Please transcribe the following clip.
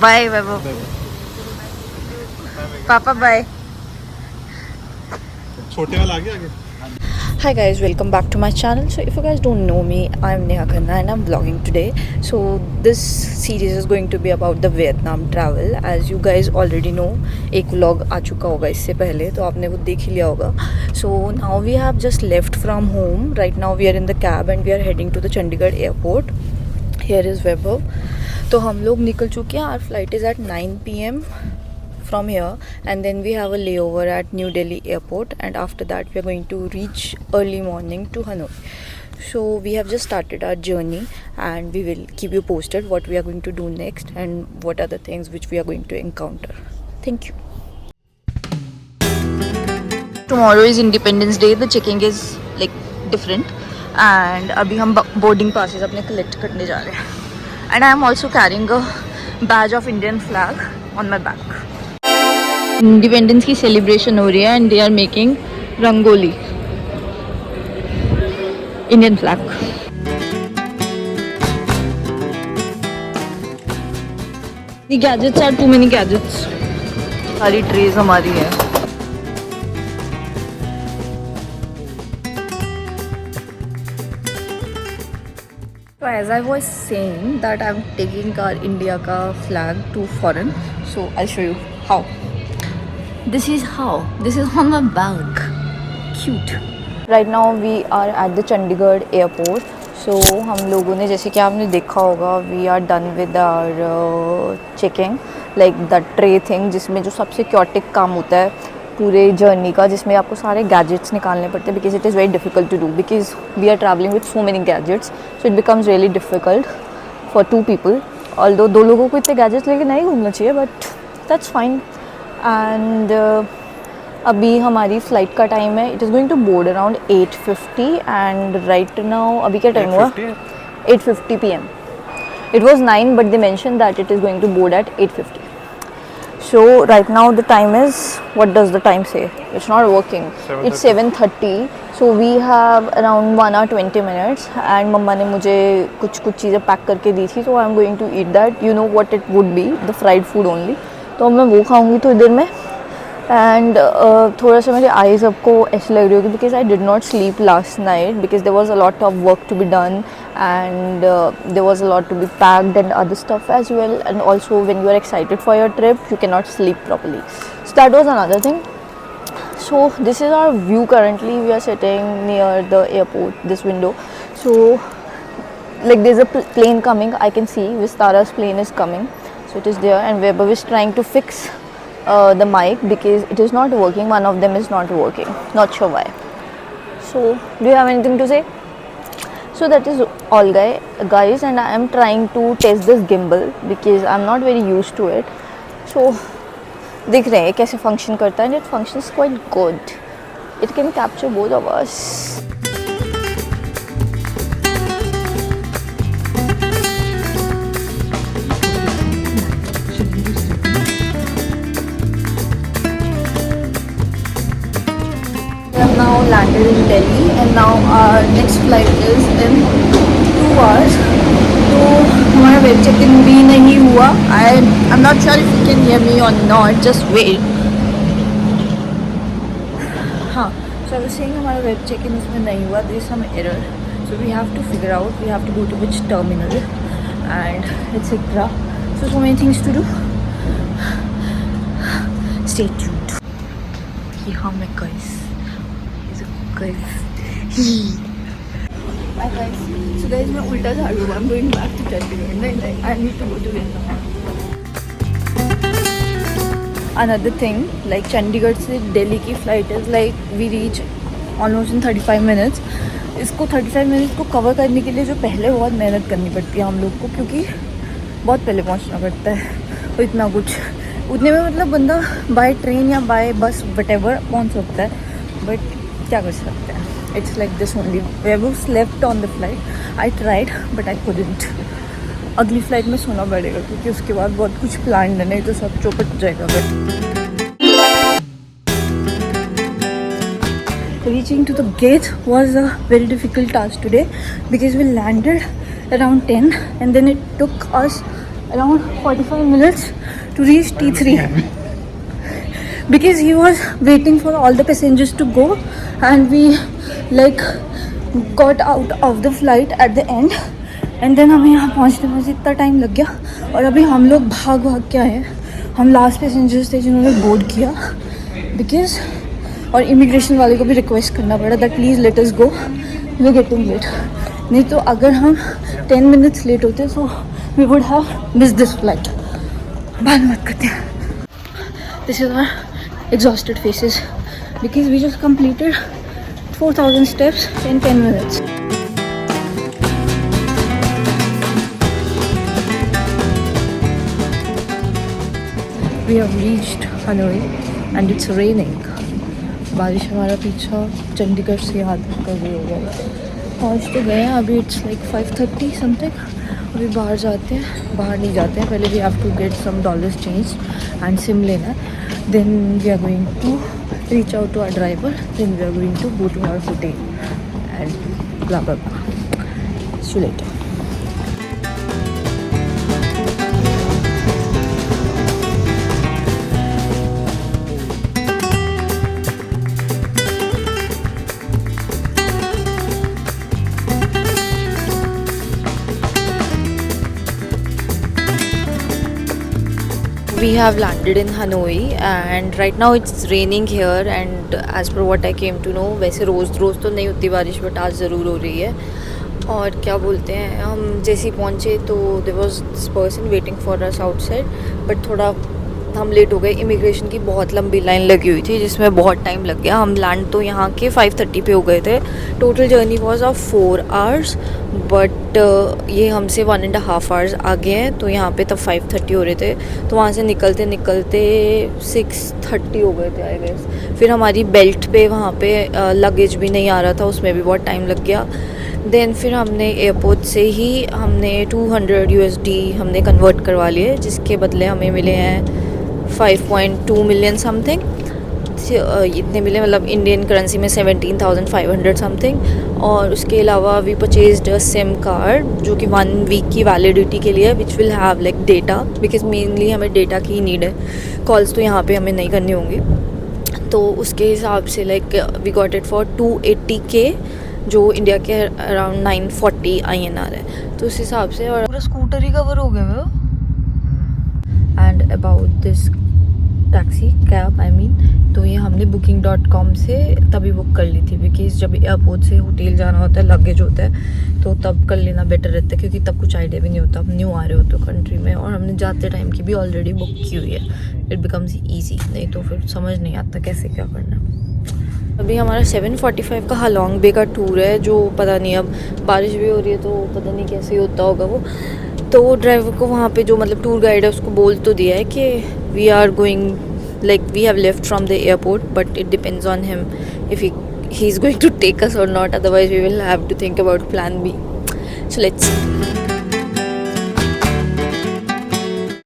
Bye वैभव, पापा bye. छोटे वाला आगे आगे। Hi guys, welcome back to my channel. So if you guys don't know me, I'm Neha Khanna and I'm vlogging today. So this series is going to be about the Vietnam travel. As you guys already know, एक vlog आ चुका होगा इससे पहले, तो आपने वो देख ही लिया होगा. So now we have just left from home. Right now we are in the cab and we are heading to the Chandigarh airport. Here is Vaibhav. तो हम लोग निकल चुके हैं. Our flight is at 9 PM from here, and then we have a layover at New Delhi airport, and after that we are going to reach early morning to Hanoi. So we have just started our journey and we will keep you posted what we are going to do next and what are the things which we are going to encounter. Thank you. Tomorrow is Independence Day. The checking is like different, and अभी हम boarding passes अपने collect करने जा रहे हैं. And I am also carrying a badge of Indian flag on my back. Independence की celebration हो रही है and they are making rangoli, Indian flag. The gadgets are too many gadgets. सारी ट्रेज हमारी है. So as I was saying that I'm taking our India का flag to foreign. So I'll show you how. This is how. This is on my bag. Cute. Right now we are at the Chandigarh airport. So हम लोगों ने, जैसे कि आपने देखा होगा, we are done with our checking, like the tray thing, जिसमें जो सबसे chaotic काम होता है पूरे जर्नी का, जिसमें आपको सारे गैजेट्स निकालने पड़ते हैं, because it is very difficult to do, because we are traveling with so many gadgets, so it becomes really difficult for two people. Although दो लोगों को इतने गैजेट्स लेके नहीं घूमना चाहिए, but that's fine. एंड अभी हमारी फ़्लाइट का टाइम है. It is going to board around 8:50 and right now अभी क्या टाइम हुआ? 8:50 PM. It was 9 but they mention that it is going to board at 8:50. So right now the time is, what does the time say? It's not working. It's 7:30. So we have around 1 hour 20 minutes and मम्मा ने मुझे कुछ चीज़ें pack करके दी थी, so I am going to eat that. You know what it would be, the fried food only. तो मैं वो खाऊंगी थोड़ी देर में. एंड थोड़ा सा मेरी आईज़ आपको ऐसी लग रही होगी, because I did not sleep last night, because there was a lot of work to be done and there was a lot to be packed and other stuff as well. And also when you are excited for your trip you can not sleep properly. So that was another thing. So this is our view currently. We are sitting near the airport, this window. So like there's a plane coming. I can see Vistara's plane is coming. So it is there, and Vaibhav is trying to fix the mic because it is not working. One of them is not working. Not sure why. So do you have anything to say? So that is all guys, and I am trying to test this gimbal because I'm not very used to it. So देख रहे हैं कैसे function करता है. It functions quite good. It can capture both of us. Now landed in Delhi and now our next flight is in 2 hours. तो हमारा web check in भी नहीं हुआ. I'm not sure if you can hear me or not. Just wait. हाँ, so I was saying हमारा web check in उसमें नहीं हुआ. There is some error. So we have to figure out. We have to go to which terminal and etc. So many things to do. Stay tuned. यहाँ मैं guys. Hi guys. So guys, मैं उल्टा झाड़ू. I'm going back to Chandigarh. नहीं, I need to go to Vietnam. Another thing, like Chandigarh से दिल्ली की flight is like we reach almost in 35 minutes. इसको 35 minutes को कवर करने के लिए जो पहले बहुत मेहनत करनी पड़ती है हम लोग को, क्योंकि बहुत पहले पहुंचना पड़ता है. और इतना कुछ उतने में मतलब बंदा बाय ट्रेन या बाय बस वटेवर पहुंच सकता है, बट क्या कर सकते हैं. It's like this only. Vaibhav slept on the flight. I tried but I couldn't. अगली फ्लाइट में सोना पड़ेगा क्योंकि उसके बाद बहुत कुछ प्लान है, नहीं तो सब चौपट जाएगा. Reaching to the gate was a very difficult task today because we landed around 10 and then it took us around 45 minutes to reach T3 because he was waiting for all the passengers to go and we like got out of the flight at the end and then हमें यहाँ पहुँचने में इतना time लग गया और अभी हम लोग भाग के आए हैं. हम लास्ट पैसेंजर्स थे जिन्होंने बोर्ड किया बिकॉज और इमिग्रेशन वाले को भी रिक्वेस्ट करना पड़ा that please let us go, we are getting late. नहीं तो अगर हम 10 मिनट्स लेट होते so we would have miss this flight. बात मत करते हैं. This is our exhausted faces because we just completed 4,000 steps in 10 minutes. We have reached Hanoi and it's raining. बारिश हमारा पीछा चंडीगढ़ से याद कर रही है. पहुँच तो गए हैं अभी. It's like 5:30 something. अभी बाहर जाते हैं. बाहर नहीं जाते हैं पहले. We have to get some dollars change and SIM लेना. Then we are going to reach out to our driver. Then we are going to go to our hotel and blah blah blah. See you later. We have landed in Hanoi and right now it's raining here and as per what I came to know वैसे रोज़ तो नहीं होती बारिश but आज ज़रूर हो रही है. और क्या बोलते हैं हम जैसे ही पहुँचे तो there was this person waiting for us outside but थोड़ा हम लेट हो गए. इमिग्रेशन की बहुत लंबी लाइन लगी हुई थी जिसमें बहुत टाइम लग गया. हम लैंड तो यहाँ के 5:30 पे हो गए थे. Total journey was of 4 hours but ये हमसे 1.5 आवर्स आगे हैं. तो यहाँ पे तब 5:30 हो रहे थे. तो वहाँ से निकलते 6:30 हो गए थे आई गेस. फिर हमारी बेल्ट पे वहाँ पे लगेज भी नहीं आ रहा था, उसमें भी बहुत टाइम लग गया. देन फिर हमने एयरपोर्ट से ही हमने $200 हमने कन्वर्ट करवा लिए जिसके बदले हमें मिले हैं 5.2 मिलियन समथिंग. इतने मिले मतलब इंडियन करेंसी में 17,500 समथिंग. और उसके अलावा we purchased a SIM card जो कि 1 वीक की वैलिडिटी के लिए which will have like data because mainly हमें डेटा की ही नीड है. कॉल्स तो यहाँ पे हमें नहीं करनी होंगी. तो उसके हिसाब से like we got it for 280K जो इंडिया के अराउंड 940 INR है. तो उस हिसाब से और पूरा स्कूटर ही कवर हो गया. And about this taxi cab I mean तो ये हमने booking.com से तभी बुक कर ली थी बिकॉज जब एयरपोर्ट से होटल जाना होता है लगेज होता है तो तब कर लेना बेटर रहता है क्योंकि तब कुछ आइडिया भी नहीं होता. हम न्यू आ रहे होते हो कंट्री में और हमने जाते टाइम की भी ऑलरेडी बुक की हुई है. It becomes easy. नहीं तो फिर समझ नहीं आता कैसे क्या करना. अभी हमारा 7:45 का हालोंग बे का टूर है जो पता नहीं अब बारिश भी हो रही है तो पता नहीं कैसे होता होगा वो. तो ड्राइवर को वहाँ पे जो मतलब टूर गाइड है उसको बोल तो दिया है कि we are going like we have left from the airport but it depends on him if he's going to take us or not, otherwise we will have to think about plan B. So let's see.